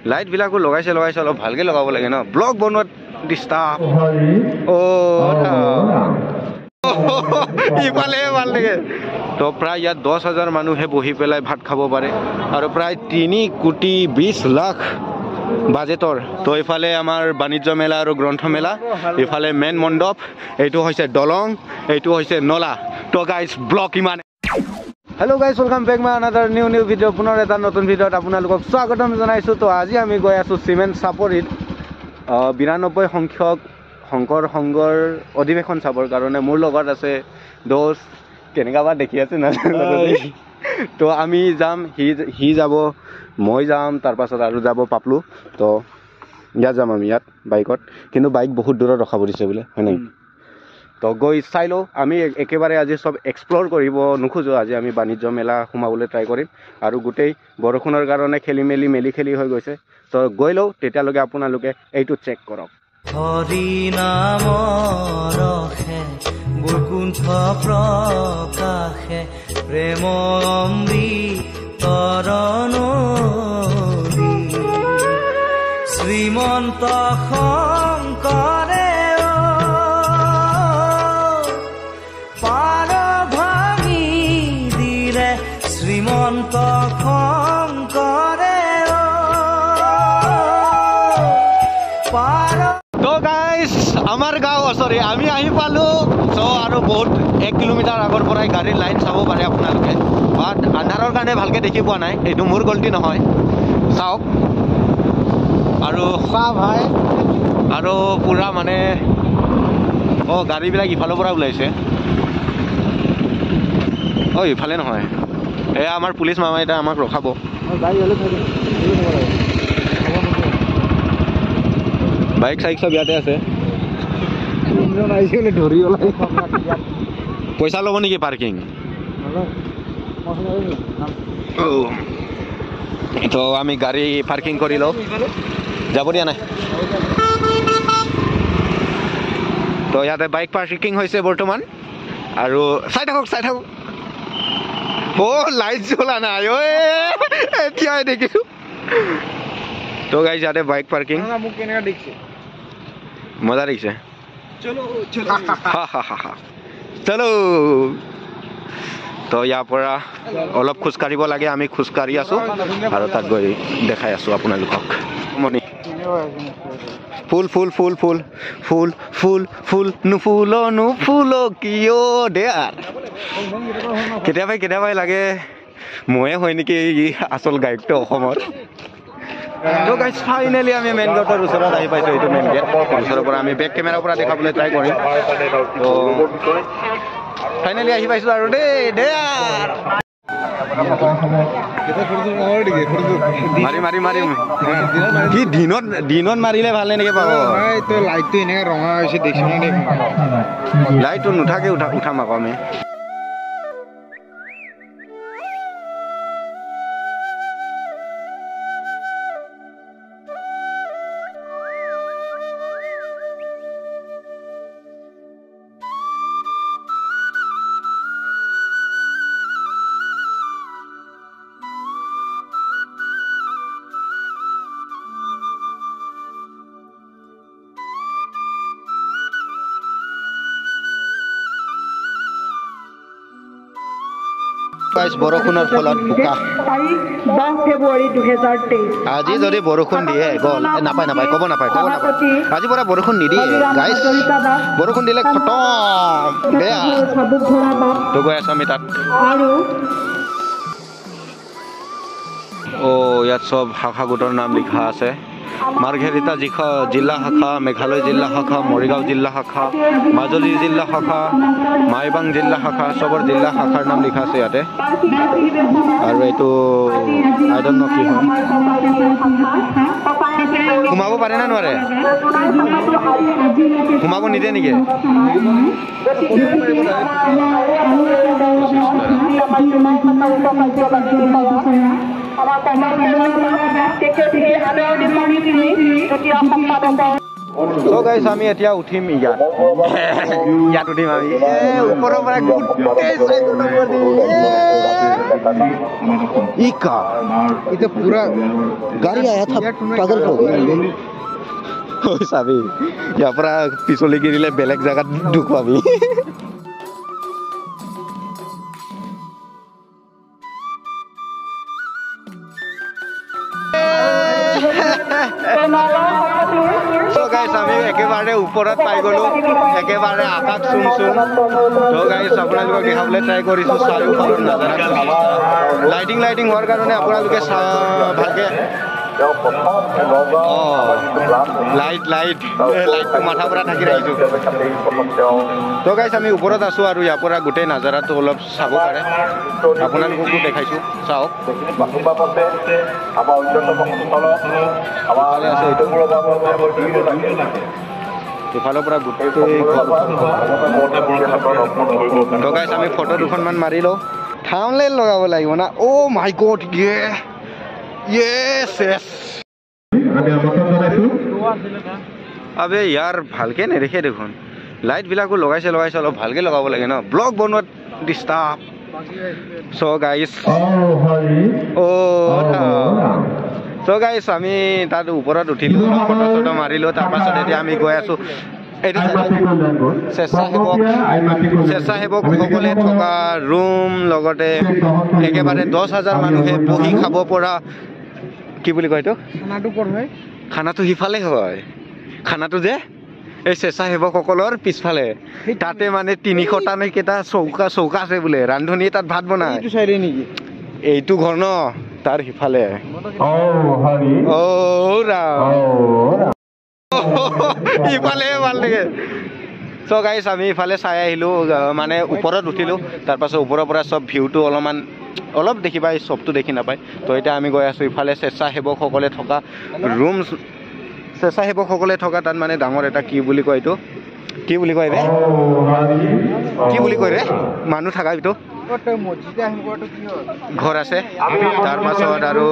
Light বিলাকো লগাইছে অলপ ভালকে লগাব লাগে ন ব্লগ বনোৱাত ডিস্টাৰ্ব ইফালে ভাল লাগে তো প্ৰায় ইয়াত 10,000 মানুহে বহি পেলাই ভাত খাব পাৰে আৰু প্ৰায় 3,20 লাখ বাজেটৰ তো ইফালে আমাৰ বাণিজ্য মেলা আৰু গ্ৰন্থ মেলা ইফালে মেন মণ্ডপ এইটো হৈছে দলং এইটো হৈছে নলা তো গাইজ ব্লগ ইমান Hello guys, welcome back my another new video. পুনৰ এটা নতুন ভিডিঅ'ত আপোনালোকক স্বাগতম জনাইছো তো আজি আমি গৈ আছো সিমেন্ট চাপৰিত 92 সংখ্যক শংকৰ সংঘৰ অধিৱেশন চাবৰ কাৰণে মোৰ লগত আছে দোস্ত কেনেকা বা দেখি আছে না তো আমি যাম হি যাব মই যাম তাৰ পাছত আৰু যাব পাপলু তো ইয়াত যাম আমি ইয়াত বাইকত কিন্তু বাইক বহুত দূৰত ৰখাব দিছে বোলে হয় নাই তো গৈ চাই লওঁ আমি একেবাৰে আজি সব এক্সপ্লোৰ কৰিব নুখোজো আজি আমি বাণিজ্য মেলা সোমাবলৈ ট্ৰাই কৰিম আৰু গোটেই বৰষুণৰ কাৰণে মেলি খেলি হৈ গৈছে তো গৈ লওঁ তেতিয়ালৈকে আপোনালোকে এইটো চেক কৰক হৰি নাম ৰখে বৈকুণ্ঠ প্ৰকাশে প্ৰেম অমৃতৰ নদী শ্ৰীমন্ত শংকৰে শ্ৰীমন্ত শংকৰে তো গাইস আমাৰ গাঁও সৰি আমি আহি পালো তো আৰু বহুত 1 কিলোমিটাৰ আগৰ পৰাই গাড়ীৰ লাইন চাব পাৰে আপোনালোকে বাট আন্ধাৰৰ কাৰণে ভালকে দেখি পোৱা নাই এইটো মোৰ গলতি নহয় চাওক আৰু ভাই আৰু পুৰা মানে গাড়ীবিলাক ইফালৰ পৰা ওলাইছে ইফালে নহয় এয়া আমাৰ পুলিচ মামা এটা আমাক ৰখাব বাইক চাইক সব ইয়াতে আছে পইচা ল'ব নেকি পাৰ্কিং তো আমি গাড়ী পাৰ্কিং কৰি লওঁ যাব দিয়া নাই তো ইয়াতে বাইক পাৰ্কিং হৈছে বৰ্তমান আৰু চাই থাকক লাইট জ্বলা নাই এতিয়াই দেখিছো তো গাইজ ইয়াতে বাইক পাৰ্কিং মজা দেখিছে চলো তো ইয়াৰ পৰা অলপ খোজকাঢ়িব লাগে আমি খোজকাঢ়ি আছো আৰু তাত গৈ দেখাই আছো আপোনালোকক ফুল ফুল ফুল ফুল ফুল ফুল ফুল নুফুল কিয় দেয়াৰ কেতিয়াবাই লাগে ময়ে হয় নেকি আচল গায়কটো অসমৰ তো গাইজ ফাইনেলি আমি মেইন গেটৰ ওচৰত আহি পাইছো এইটো মেইন গেট ওচৰৰ পৰা আমি বেক কেমেৰাৰ পৰা দেখাবলৈ ট্ৰাই কৰিম তো ফাইনেলি আহি পাইছো আৰু দেয়াৰ মাৰি কি দিনত মাৰিলে ভালে নেকি পাব লাইটটো এনেকে ৰঙা হৈছে দেখিছ লাইটটো নুঠাকে উঠাম আকৌ আমি বৰষুণৰ ফলত বোকা 10 ফেব্ৰুৱাৰী 2023 আজি যদি বৰষুণ দিয়ে গল নাপায় ক'ব নাপায় আজি পৰা বৰষুণ নিদিয়ে গাইজ বৰষুণ দিলে খতম বেয়া তো গৈ আছো আমি তাত ইয়াত চব শাখা গোটৰ নাম লিখা আছে মাৰ্ঘেৰিটা জিলা শাখা মেঘালয় জিলা শাখা মৰিগাঁও জিলা শাখা মাজুলী জিলা শাখা মাইবাং জিলা শাখা চবৰ জিলা শাখাৰ নাম লিখা আছে ইয়াতে আৰু এইটো আই ডন্ট নো কি হয় সোমাব পাৰে না নোৱাৰে সোমাব নিদিয়ে নেকি So guys, আমি এতিয়া উঠিম ইয়াত ইয়াত উঠিম আমি ওপৰৰ পৰা গোটেই চাইকেল নম্বৰ দি ইকা इधर पूरा गाड़ी आया था पागल हो गया চাবি ইয়াৰ পৰা পিছলি গিৰিলে বেলেগ জাগাত ঢুকুৱাবি So guys, আমি একেবাৰে ওপৰত পাই গলো একেবাৰে আকাশ চুম চুম তো গাইস আপোনালোকক দেখাবলৈ ট্ৰাই কৰিছো চাৰিওফালৰ নজাৰা লাইটিং হোৱাৰ কাৰণে আপোনালোকে ভালকে লাইটটো মাথা পৰা থাকি ৰাখিছো তো গাইস আমি ওপৰত আছো আৰু ইয়াৰ পৰা গোটেই নজাৰাটো অলপ চাব পাৰে আপোনালোককো দেখাইছো চাওক ইফালৰ পৰা গোটেই তো গাইস আমি ফটো দুখনমান মাৰি লওঁ থাম্বনেইল লগাব লাগিব না অ' মাই গড Yes. আবে ইয়াৰ ভালকে নেদেখে দেখোন লাইট বিলাকো লগাইছে অলপ ভালকে লগাব লাগে ন ব্লগ বনোৱাত disturb so guys so guys আমি তাত ওপৰত উঠিলো ফটো ফটো মাৰিলো তাৰ পাছত এতিয়া আমি গৈ আছো স্বেচ্ছাসেৱক সকলে থকা ৰুম লগতে একেবাৰে 10,000 মানুহে বহি খাব পৰা কি বুলি কয় এইটো খানাটো সিফালে হয় খানাটো যে এই স্বেচ্ছাসেৱকসকলৰ পিছফালে তাতে মানে 300টা নে কেইটা চৌকা আছে বোলে ৰান্ধনীয়ে তাত ভাত বনায় এইটো ঘৰ ন তাৰ সিফালে ইফালে ভাল লাগে সো গাইস আমি ইফালে চাই আহিলো মানে ওপৰত উঠিলো তাৰ পাছত ওপৰৰ পৰা সব ভিউটো অলপ দেখিবা সবটো দেখি নাপায় তো এতিয়া আমি গৈ আছো ইফালে স্বেচ্ছাসেৱকসকলে থকা ৰুম স্বেচ্ছাসেৱকসকলে থকা তাত মানে ডাঙৰ এটা কি বুলি কয় এইটো কি বুলি কয় ৰে মানুহ থাকা এইটো ঘৰ আছে তাৰ পাছত আৰু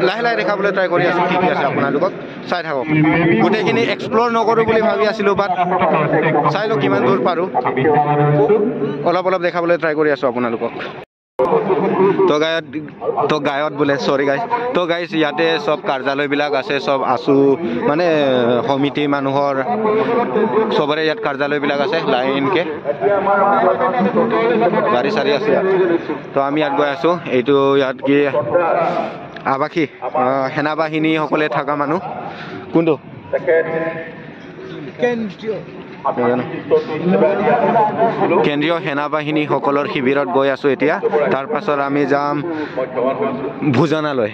লাহে লাহে দেখাবলৈ ট্ৰাই কৰি আছো কি আছে আপোনালোকক চাই থাকক গোটেইখিনি এক্সপ্ল'ৰ নকৰো বুলি ভাবি আছিলো বাট চাই লওক কিমান দূৰ পাৰো অলপ দেখাবলৈ ট্ৰাই কৰি আছো আপোনালোকক তো গায়ত বোলে সৰি গাইছ তো গাইছ ইয়াতে সব কাৰ্যালয়বিলাক আছে সব আছু মানে সমিতি মানুহৰ সবৰে ইয়াত কাৰ্যালয়বিলাক আছে লাইনকে গাড়ী চাৰি আছে তো আমি ইয়াত গৈ আছো এইটো ইয়াত কি আবাসী সেনাবাহিনীসকলে থকা মানুহ কোনটো কেন্দ্ৰীয় সেনাবাহিনীসকলৰ শিবিৰত গৈ আছো এতিয়া তাৰ পাছত আমি যাম ভোজনালয়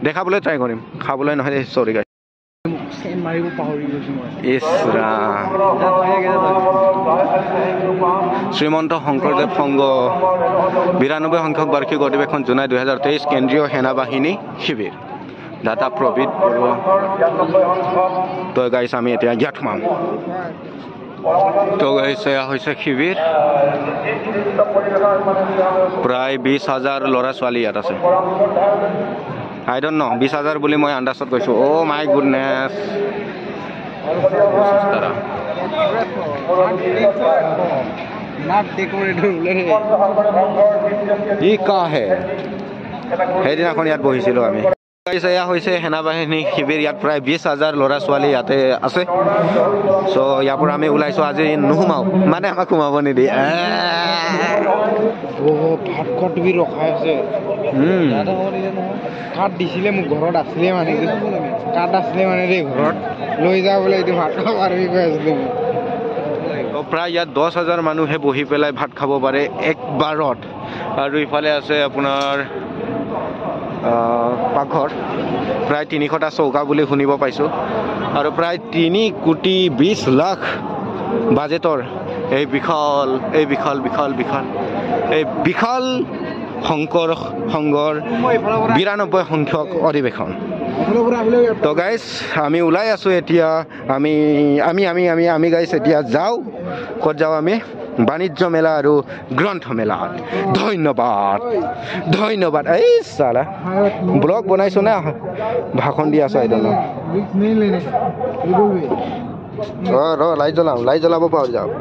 দেখাবলৈ ট্ৰাই কৰিম খাবলৈ নহয় সৰি গাইছ শ্ৰীমন্ত শংকৰদেৱ সংঘ 92 সংখ্যক বাৰ্ষিক অধিৱেশন জুলাই 2023 কেন্দ্ৰীয় সেনাবাহিনী শিবিৰ দাতা প্ৰবীত বৰুৱা তো গাইছ আমি এতিয়া ইয়াত সোমাম তো গাইছ এয়া হৈছে শিবিৰ প্ৰায় 20,000 ল'ৰা ছোৱালী ইয়াত আছে I don't know 20,000 বুলি মই আন্দাজত কৈছো ও মাই গুডনেস ये का है সেইদিনাখন ইয়াত বহিছিলো আমি এয়া হৈছে সেনাবাহিনী শিবিৰ ইয়াত প্ৰায় 20,000 ল'ৰা ছোৱালী ইয়াতে আছে সো ইয়াৰ পৰা আমি ওলাইছো আজি নুহুমাও মানে আমাক সোমাব নিদি ভাত বি ৰখাই আছে কাঠ দিছিলে মোক ঘৰত আছিলে মানে কাঠ আছিলে মানে দেই ঘৰত লৈ যা বোলে এইটো ভাত খাব পাৰিবি কৈ আছিলে প্ৰায় ইয়াত 10,000 মানুহে বহি পেলাই ভাত খাব পাৰে একবাৰত আৰু ইফালে আছে আপোনাৰ পাকঘৰ প্ৰায় 300টা চৌকা বুলি শুনিব পাইছো আৰু প্ৰায় 3,20 লাখ বাজেটৰ এই বিশাল শংকৰ সংঘৰ 92 সংখ্যক অধিৱেশন তো গাইছ আমি ওলাই আছো এতিয়া আমি গাইছ এতিয়া যাও ক'ত যাও আমি বাণিজ্য মেলা আৰু গ্ৰন্থ মেলা ধন্যবাদ এই সালা ব্লগ বনাইছো না ভাষণ দি আছো আইডল रिक्स नहीं लेने का बिल्कुल भी रो लाइट জ্বলাব পাহৰি যাওক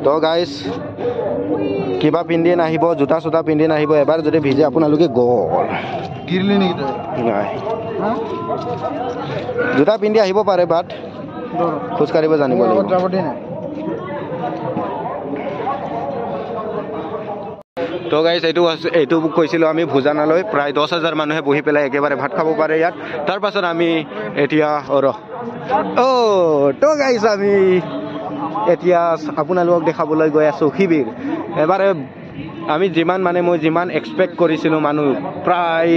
তো গাইজ কিবা পিন্ধি নাহিব জোতা চোতা পিন্ধি নাহিব এবাৰ যদি ভিজে আপোনালোকে গ'ল गिरले नहीं तो নাই हाँ জোতা পিন্ধি আহিব পাৰে বাট খোজ কাঢ়িব জানিব লাগিব যাব দে না তো গাইজ এইটো কৈছিলোঁ আমি ভোজানালৈ প্ৰায় 10,000 মানুহে বহি পেলাই একেবাৰে ভাত খাব পাৰে ইয়াত তাৰপাছত আমি এতিয়া তো গাইজ আমি এতিয়া আপোনালোকক দেখাবলৈ গৈ আছোঁ শিবিৰ এবাৰে আমি মই যিমান এক্সপেক্ট কৰিছিলোঁ মানুহ প্ৰায়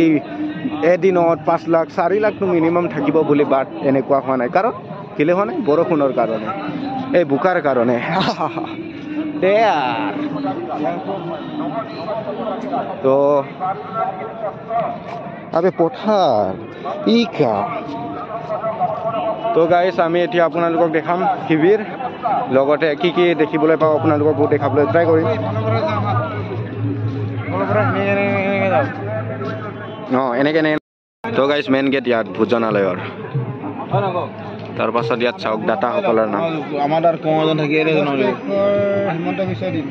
এদিনত 5 লাখ 4 লাখটো মিনিমাম থাকিব বুলি বাট এনেকুৱা হোৱা নাই কাৰণ কেলে হোৱা নাই বৰষুণৰ কাৰণে এই বোকাৰ কাৰণে তো আবে পথাৰ ইকা তো গাইজ আমি এতিয়া আপোনালোকক দেখাম শিবিৰ লগতে কি কি দেখিবলৈ পাওঁ আপোনালোকক বহুত দেখাবলৈ ট্ৰাই কৰিম এনেকৈ তো গাইজ মেইন গেট ইয়াত ভোজনালয়ৰ তাৰপাছত ইয়াত চাওক দাতাসকলৰ নাম আমাৰ তাৰ কোঁজন থাকি হিমন্ত বিশ্ব দিন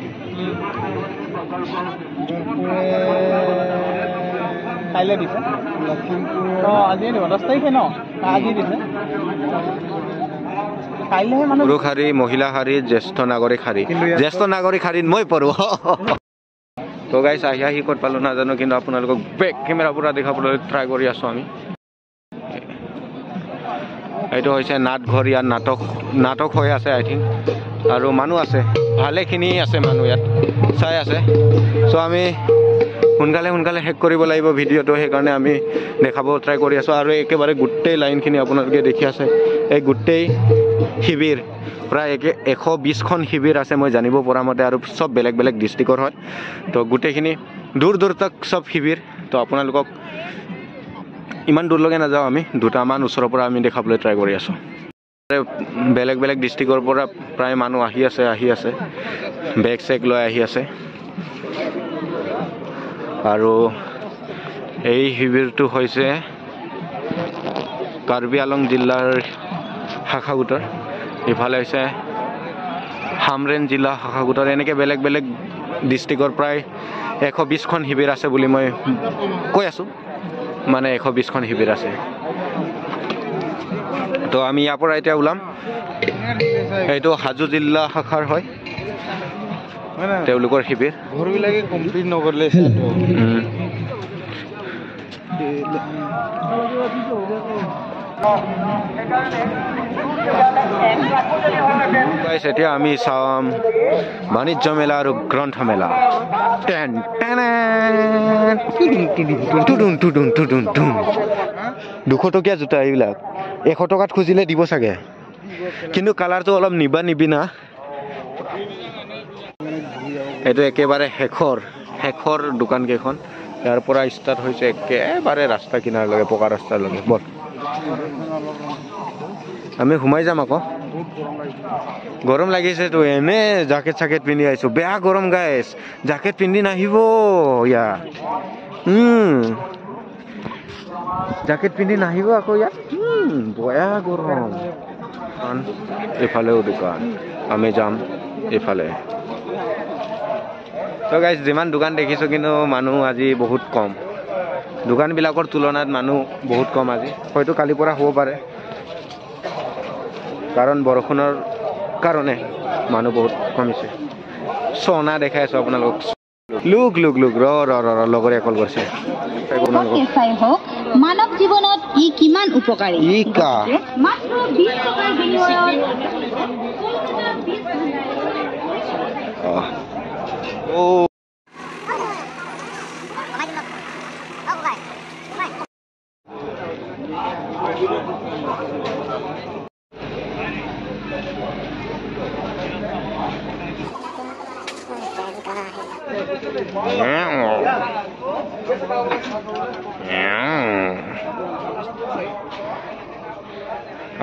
কাইলৈ দিছে লখিমপুৰ আজি দিব 10 তাৰিখে ন আজি দিছে কাইলৈহে মানে পুৰুষ শাৰী মহিলা শাৰী জ্যেষ্ঠ নাগৰিক শাৰীত মই পঢ়োঁ তো গাইজ আহি ক'ত পালোঁ নাজানো কিন্তু আপোনালোকক বেক কেমেৰা পুৰা দেখাবলৈ ট্ৰাই কৰি আছোঁ আমি এইটো হৈছে নাটঘৰ ইয়াত নাটক হৈ আছে আই থিংক আৰু মানুহ আছে ভালেখিনি আছে মানুহ ইয়াত চাই আছে চ' আমি সোনকালে শেষ কৰিব লাগিব ভিডিঅ'টো সেইকাৰণে আমি দেখাব ট্ৰাই কৰি আছোঁ আৰু একেবাৰে গোটেই লাইনখিনি আপোনালোকে দেখি আছে এই গোটেই শিবিৰ প্ৰায় 120খন শিবিৰ আছে মই জানিব পৰা মতে আৰু চব বেলেগ বেলেগ ডিষ্ট্ৰিক্টৰ হয় তো গোটেইখিনি দূৰ তক চব শিবিৰ তো আপোনালোকক ইমান দূৰলৈকে নাযাওঁ আমি দুটামান ওচৰৰ পৰা আমি দেখাবলৈ ট্ৰাই কৰি আছোঁ বেলেগ বেলেগ ডিষ্ট্ৰিক্টৰ পৰা প্ৰায় মানুহ আহি আছে বেগ চেগ লৈ আহি আছে আৰু এই শিবিৰটো হৈছে কাৰ্বি আলং জিলাৰ শাখা গোটৰ ইফালে হৈছে হামৰেন জিলা শাখা গোটৰ এনেকৈ বেলেগ বেলেগ ডিষ্ট্ৰিক্টৰ প্ৰায় 120খন শিবিৰ আছে বুলি মই কৈ আছোঁ মানে 120খন শিবিৰ আছে তো আমি ইয়াৰ পৰা এতিয়া ওলাম এইটো হাজো জিলা শাখাৰ হয় তেওঁলোকৰ শিবিৰ ঘৰবিলাকে কমপ্লিট নকৰিলে এতিয়া আমি চাম বাণিজ্য মেলা আৰু গ্ৰন্থ মেলা 200 টকীয়া জোতা এইবিলাক 100 টকাত খুজিলে দিব চাগে কিন্তু কালাৰটো অলপ নিবি না এইটো একেবাৰে শেষৰ দোকান কেইখন ইয়াৰ পৰা ষ্টাৰ্ট হৈছে একেবাৰে ৰাস্তা কিনাৰলৈকে পকা ৰাস্তালৈকে বল আমি সোমাই যাম আকৌ গৰম লাগিছেতো এনে জাকেট পিন্ধি আহিছোঁ বেয়া গৰম গাইছ জাকেট পিন্ধি নাহিব ইয়াত জাকেট পিন্ধি নাহিব আকৌ ইয়াত বেয়া গৰম এইফালেও দোকান আমি যাম এইফালে তো গাইজ যিমান দোকান দেখিছোঁ কিন্তু মানুহ আজি বহুত কম দোকানবিলাকৰ তুলনাত মানুহ বহুত কম আজি হয়তো কালিৰ পৰা হ'ব পাৰে কাৰণ বৰষুণৰ কাৰণে মানুহ বহুত কমিছে সোনা দেখাই আছোঁ আপোনালোক লুক ৰ লগৰে কল কৰিছে মানৱ জীৱনত ই কিমান উপকাৰী মাত্ৰ 20 টকাৰ বিনিময়ত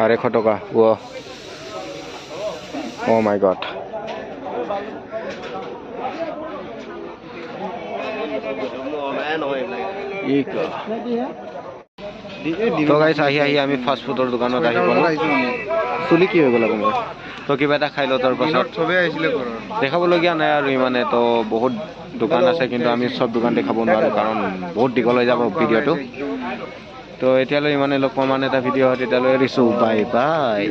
আর 100 টাকা ও মাই গড তো গাইছ আহি আমি ফাষ্ট ফুডৰ দোকানত আহি পালোঁ চুলি কি হৈ গ'ল আপোনাৰ তো কিবা এটা খাই লওঁ তাৰ পাছত চবেই আহিছিলে ঘৰত দেখাবলগীয়া নাই আৰু ইমানে তো বহুত দোকান আছে কিন্তু আমি চব দোকান দেখাব নোৱাৰোঁ কাৰণ বহুত দীঘল হৈ যাব ভিডিঅ'টো তো এতিয়ালৈ ইমানে লগ পাম মানে এটা ভিডিঅ' তেতিয়ালৈ এৰিছোঁ বাই বাই